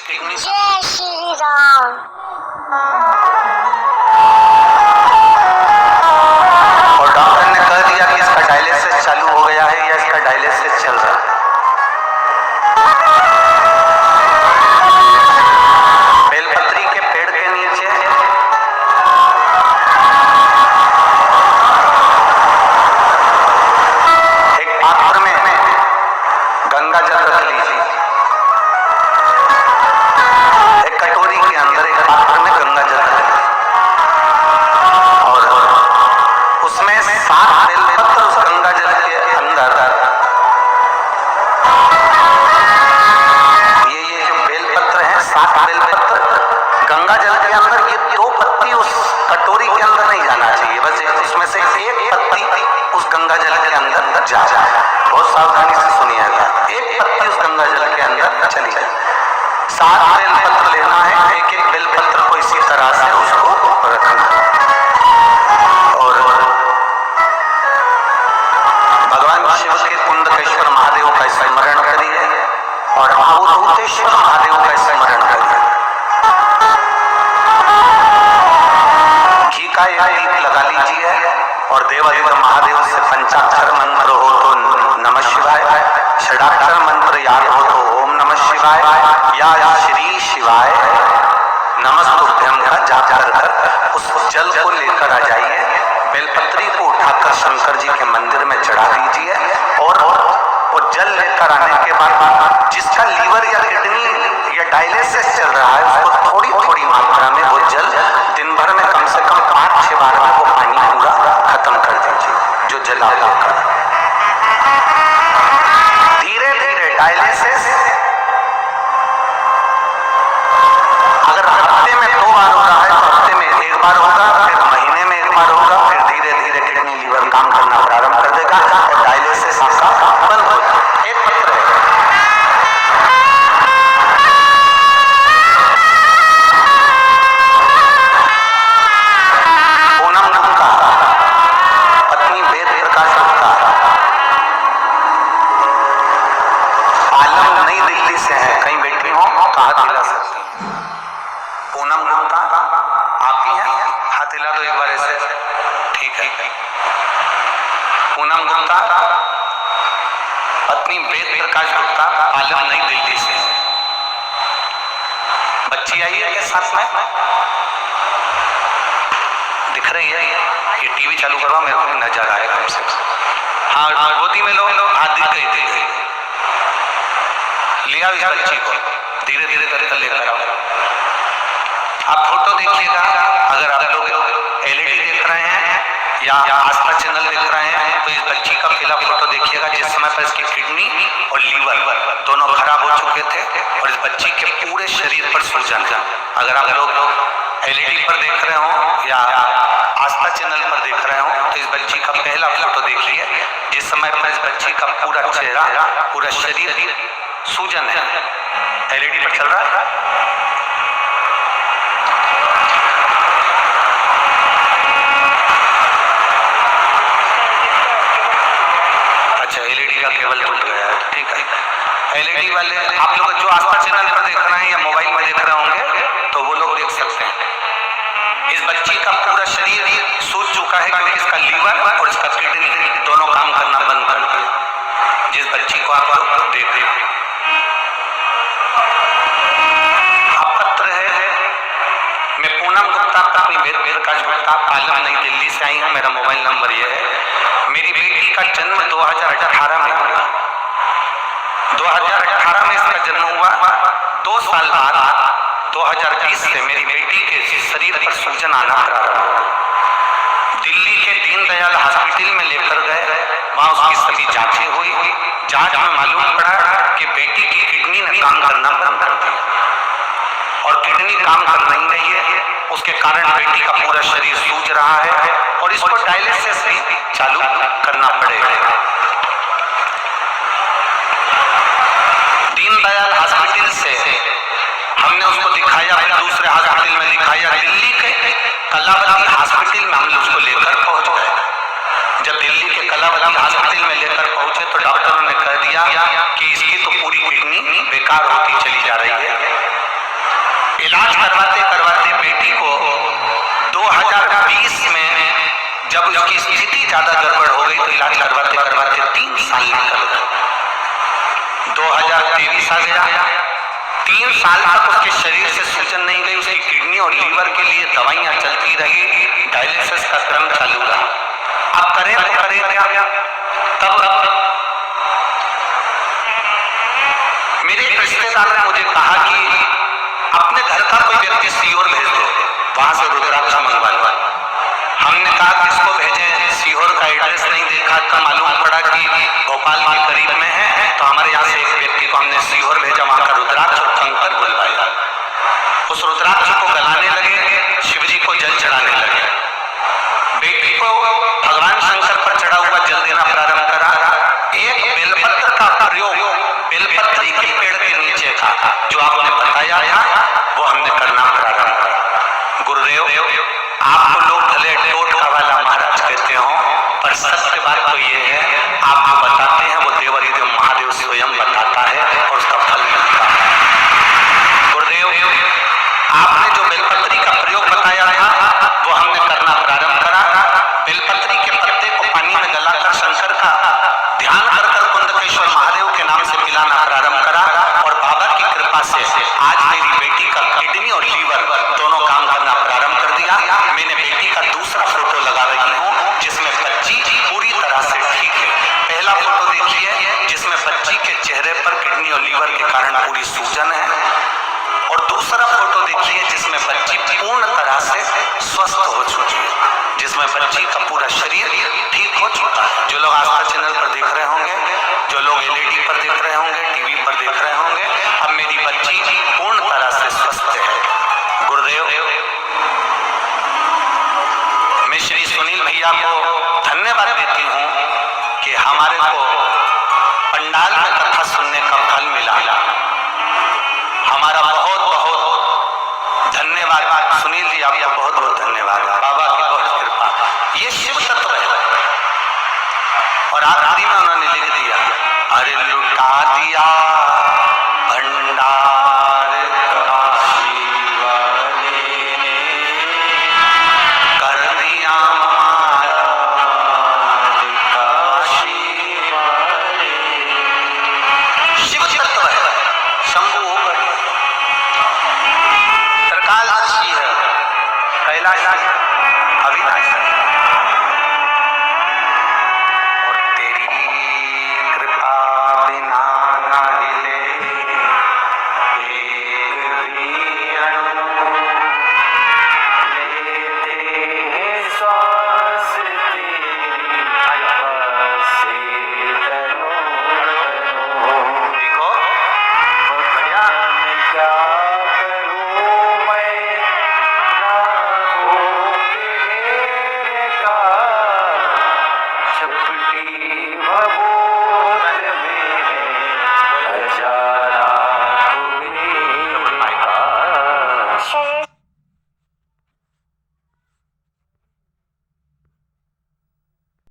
Kidney. जय श्री राम। और doctor ने कह दिया कि इसका डायलिसिस चालू हो गया है या इसका डायलिसिस चल रहा है। बेलपत्री के पेड़ के नीचे एक पात्र में गंगा जल रख लीजिए। एक कटोरी के अंदर एक पात्र में गंगा जल रख लीजिए और उसमें 7 बेलपत्र उस गंगा जल के अंदर, ये जो बेलपत्र हैं 7 बेलपत्र गंगा जल के अंदर, ये 2 पत्ती उस कटोरी के अंदर नहीं जाना चाहिए, बस उसमें से एक पत्ती उस गंगा जल के अंदर जा जाए। बहुत सावधानी से सुनिएगा, एक पत्ती उस गंगा जल के अंदर चली जाए। 7 बेलपत्र लेना है, एक एक बेलपत्र को इसी तरह से उसको रखना और भगवान शिव के कुंडकेश्वर महादेव का स्मरण करिए और अवधूतेश्वर महादेव का स्मरण करिए। घी का एक दीप लगा लीजिए और देवाधिदेव महादेव से पंचाक्षर मंत्र हो तो नमः शिवाय, षडाक्षर मंत्र याद हो तो ओम नमः शिवाय या श्री शिवाय नमस्तुभ्यम का जाप कर उस जल को लेकर आ जाइए। बेलपत्री को उठाकर शंकर जी के मंदिर में चढ़ा दीजिए और वो जल लेकर आने के बाद जिसका लीवर या किडनी या डायलिसिस चल रहा है उसको थोड़ी थोड़ी मात्रा में वो जल दिन भर में कम से कम 5-6 बार में वो पानी पूरा खत्म कर दीजिए जो जल आप लेकर। धीरे धीरे डायलिसिस अगर हफ्ते में 2 बार हो रहा है तो हफ्ते में 1 बार होगा, फिर महीने में 1 बार होगा, फिर धीरे धीरे किडनी लीवर काम करना प्रारंभ कर देगा और डायलिसिस आपका बंद हो जाएगा। एक पत्र है पूनम गुप्ता, पत्नी वेद प्रकाश गुप्ता, आलम नई दिल्ली से है, कहीं बैठी हो तो हाथ हिला सकती हैं। पूनम गुप्ता आप ही हैं, हाथ हिला दो एक बार ऐसे, ठीक है। पूनम गुप्ता पत्नी वेद प्रकाश गुप्ता, आलम नई दिल्ली से। बच्ची आई है के साथ में दिख रही है, ये टीवी चालू करवा मेरे को नजर आए कम से कम। हाँ गोदी में लो, हाथ दिख गई थी, लिया इस बच्ची को धीरे धीरे करके लेकर आओ। आप फोटो देखिएगा, अगर आप लोग एलईडी देख रहे हैं या आस्था चैनल देख रहे हैं तो इस बच्ची का पहला फोटो देखिएगा जिस समय पर इसकी किडनी और लीवर दोनों खराब हो चुके थे और इस बच्ची के पूरे शरीर पर सूजन है। अगर आप लोग एलईडी पर देख रहे हो या आस्था चैनल पर देख रहे हो तो इस बच्ची का पहला फोटो देखिए जिस समय पर इस बच्ची का पूरा चेहरा पूरा शरीर सूजन है। एलईडी पर चल रहा है। अच्छा एलईडी का केबल टूट गया है, ठीक है। एलईडी वाले आप लोग जो आस्था चैनल पर देख रहे हैं या मोबाइल में देख रहे होंगे तो वो लोग देख सकते हैं। इस बच्ची का पूरा शरीर सूज चुका है क्योंकि इसका लीवर और इसका किडनी दोनों काम करना बंद कर दिए। जिस बच्ची को आप लोग देख रहे हैं पत्र है, मैं पूनम गुप्ता अपनी वेद प्रकाश गुप्ता आलम नई दिल्ली से आई हूँ। मेरा मोबाइल नंबर ये है। मेरी बेटी का जन्म 2018 में हुआ। 2018 में इसका जन्म हुआ। 2 साल बाद 2020 से मेरी बेटी के शरीर पर सूजन आना प्रारंभ हुआ। दिल्ली के दीनदयाल हॉस्पिटल में लेकर गए, वहां उसकी सभी जांचें हुई। जांच में मालूम पड़ा कि बेटी की किडनी ने काम करना बंद कर दिया और किडनी काम कर नहीं रही है, उसके कारण बेटी का पूरा शरीर सूज रहा है और इसको डायलिसिस भी चालू करना पड़ेगा। दीनदयाल हॉस्पिटल से हमने उसको दिखाया, फिर दूसरे हॉस्पिटल में दिखाया। दिल्ली के कलावती हॉस्पिटल में हम उसको लेकर पहुंच गए। जब दिल्ली के कलावती हॉस्पिटल में लेकर पहुंचे तो डॉक्टरों ने कह दिया कि इसकी तो पूरी किडनी बेकार होती चली जा रही है ज्यादा गड़बड़ हो गई तो इलाज करवाते करवाते 3 साल निकल गए। 2023 आ गया, 3 साल तक उसके शरीर से सूजन नहीं गई। उसकी किडनी और लीवर के लिए दवाइयां चलती रही, डायलिसिस का क्रम चालू रहा। अब करें तो करें क्या? तब मेरे एक रिश्तेदार ने मुझे कहा कि अपने घर का कोई व्यक्ति सीहोर भेज दो, वहां से रुद्राक्ष मंगवा लो। हमने कहा किसको भेजें? सीहोर का एड्रेस नहीं देखा तो मालूम पड़ा कि भोपाल के करीब में है। तो हमारे यहाँ से एक व्यक्ति को हमने सीहोर भेजा, वहां का रुद्राक्ष और कंकर बुलवाया। उस रुद्राक्ष को गलाने लगे, शिव जी को जल चढ़ाने लगे। बेटी को भगवान शंकर पर चढ़ा हुआ जल देना प्रारंभ करा। एक बेलपत्र का प्रयोग बेलपत्री के पेड़ के नीचे का जो आपने बताया था वो हमने करना प्रारंभ करा। गुरुदेव, आपको लोग भले टोटका वाला महाराज कहते हो, पर सत्य बात तो ये है, आप जो बताते हैं वो देवाधिदेव महादेव स्वयं बताता है और उसका फल मिलता है। गुरुदेव, आपने जो बेलपत्री का प्रयोग बताया था वो हमने करना प्रारंभ करा। बेलपत्री के पत्ते को पानी में गलाकर शंकर का ध्यान कर कुंडकेश्वर महादेव के नाम से पिलाना प्रारंभ करा और बाबा की कृपा से आज मेरी बेटी का किडनी और लीवर दोनों काम करना प्रारंभ कर दिया। मैंने बेटी का दूसरा फोटो लगा रही हूँ जिसमें बच्ची पूरी तरह से ठीक है। पहला फोटो देखिए जिसमें बच्ची के चेहरे पर किडनी और लीवर के कारण पूरी सूजन है, और दूसरा फोटो देखिए जिसमें बच्ची पूर्ण तरह से स्वस्थ हो चुकी है, जिसमें बच्ची का पूरा शरीर ठीक हो चुका है। जो लोग आस्था चैनल पर देख रहे होंगे, जो लोग LED पर देख रहे होंगे, टीवी पर देख रहे होंगे,